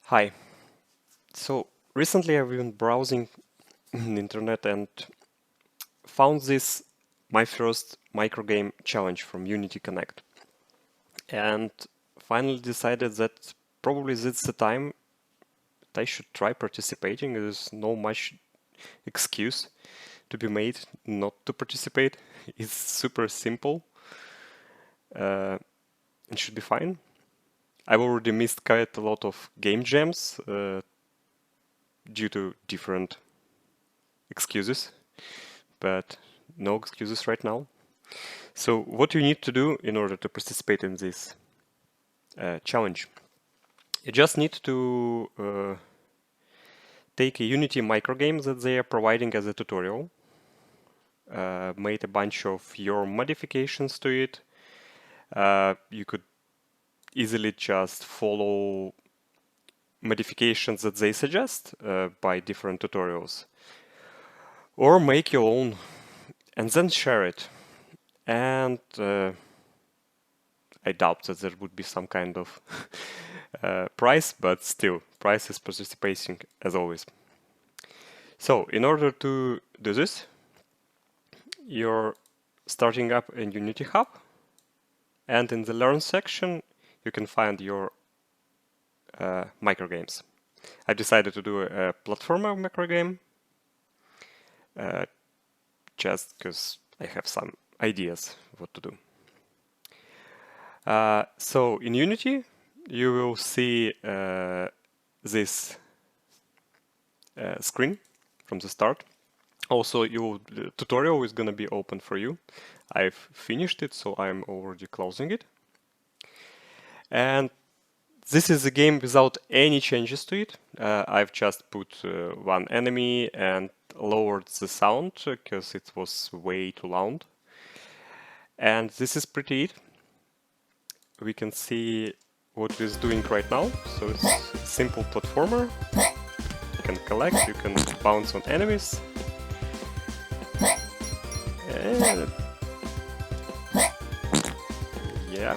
Hi. So recently I've been browsing the internet and found this my first microgame challenge from Unity Connect. And finally decided that probably this is the time that I should try participating. There's no much excuse to be made not to participate. It's super simple. It should be fine. I've already missed quite a lot of game jams due to different excuses, but no excuses right now. So what you need to do in order to participate in this challenge, you just need to take a Unity microgame that they are providing as a tutorial, made a bunch of your modifications to it. You could easily just follow modifications that they suggest by different tutorials, or make your own and then share it. And I doubt that there would be some kind of prize, but still, prize is participating as always. So, in order to do this, you're starting up in Unity Hub, and in the Learn section, you can find your microgames. I decided to do a platformer microgame, just because I have some ideas what to do. So in Unity, you will see this screen from the start. Also, the tutorial is going to be open for you. I've finished it, so I'm already closing it. And this is a game without any changes to it. I've just put one enemy and lowered the sound because it was way too loud. And this is pretty it. We can see what it's doing right now. So it's a simple platformer. You can collect, you can bounce on enemies. And yeah,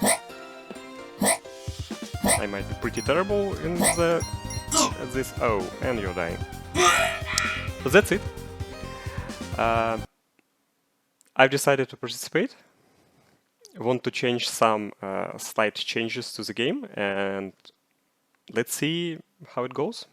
I might be pretty terrible in this. Oh, and you're dying. So that's it. I've decided to participate. I want to change some slight changes to the game, and let's see how it goes.